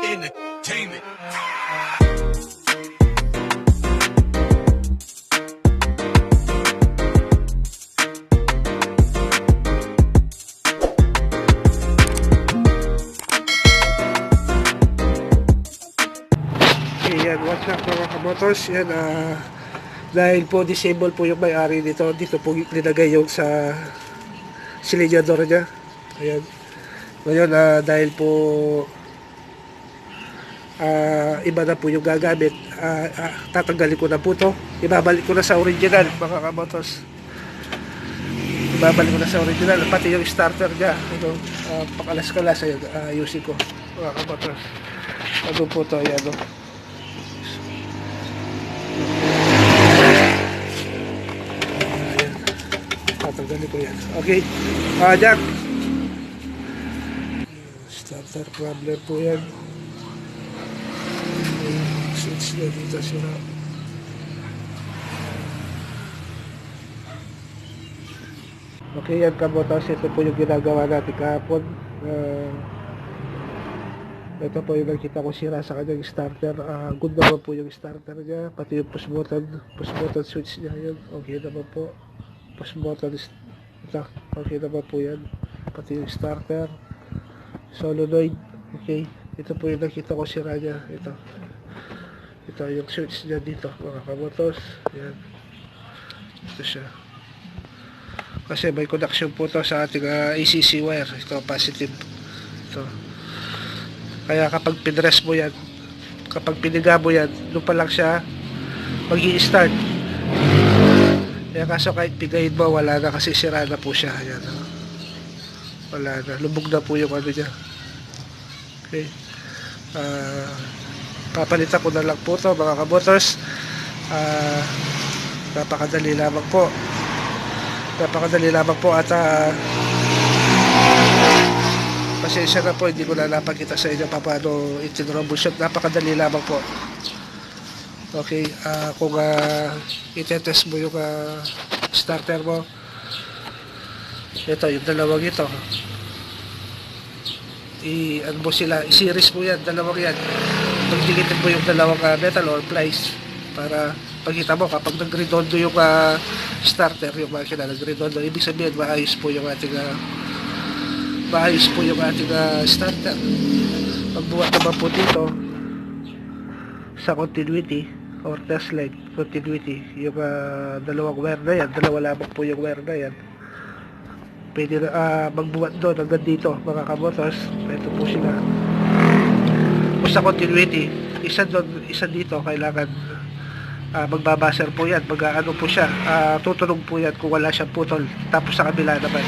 Entertainment. Yan, what's up mga kamotors? Yan, dahil po disable po yung may-ari dito po linagay yung sa silinyador niya. Ayan. Ngayon, dahil po iba na po yung gagamit, tatanggalin ko na po to. Ibabalik ko na sa original mga kamotors. Ibabalik ko na sa original. Pati yung starter niya. Ito, pakalas-kalas. Ayan, ayusin ko mga kamotors. Ano po to? Ayan, no? Tatanggalin ko yan. Okay. Jack. Starter problem po yan. Switch na dito sila. Okay yan kabotas. Ito po yung ginagawa natin kahapon. Ito po yung nakita ko sira sa kanyang starter. Good naman po yung starter niya. Pati yung push button switch niya yun. Okay naman po. Push button ito. Okay naman po yan. Pati yung starter. Solenoid. Okay. Ito po yung nakita ko sira niya. Ito yung switch niya dito. Mga kamotos. Yan. Ito siya. Kasi may connection po to sa ating ACC wire. Ito positive. Ito. Kaya kapag pinrest mo yan, kapag piniga mo yan, doon pa lang siya mag-i-start. Kaya kaso kahit pigayin mo, wala na kasi sira na po siya. Ayan. Wala na. Lubog na po yung ano niya. Okay. Papalitan ko na lang po to mga kaboters. Napakadali lamang po. Napakadali lamang po at pasensya na po, hindi ko na napakita sa inyo paano i-troubleshoot. Napakadali lamang po. Okay, kung itetest mo yung starter mo, ito, yung dalawang ito, ano mo sila, i-series mo yan, dalawang yan. Pagdikitin mo yung dalawang metal or plies para pagkita mo, kapag nag-redondo yung starter, yung makina nag-redondo, ibig sabihin, maayos po yung ating starter. Pagbuhat naman po dito sa continuity or test line continuity, yung dalawang wire na yan, dalawa lamang po yung wire na yan, pwede na magbuhat doon hanggang dito mga kamotors. Ito po sila. Kung sa continuity, isa doon, isa dito, kailangan magbabaser po yan, mag-ano po siya, tutunog po yan kung wala siyang putol. Tapos sa kabila naman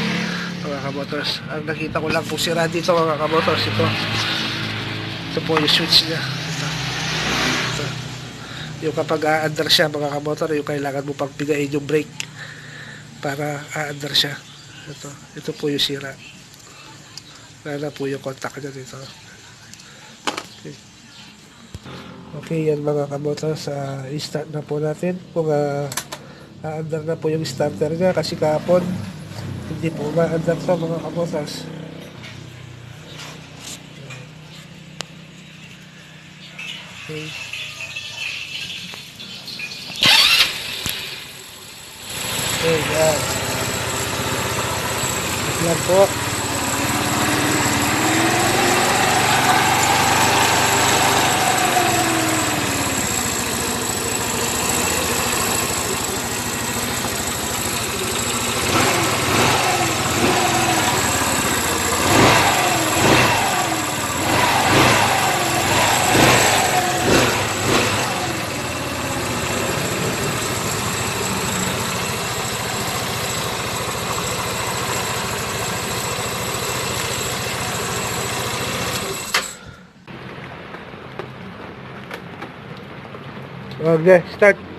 mga kamotors, ang nakita ko lang po sira dito mga kamotors, ito po yung switch niya. Ito. Yung kapag a-under siya mga kamotor, yung kailangan mo pang pigain yung brake para a-under siya. Ito po yung sira. Wala po yung contact niya dito. Okay, yan mga kamotors, i-start na po natin kung a-under na po yung starter niya, kasi kahapon hindi po ma-under to mga kamotors. Okay. Okay, yan. Yan po. Okay, start.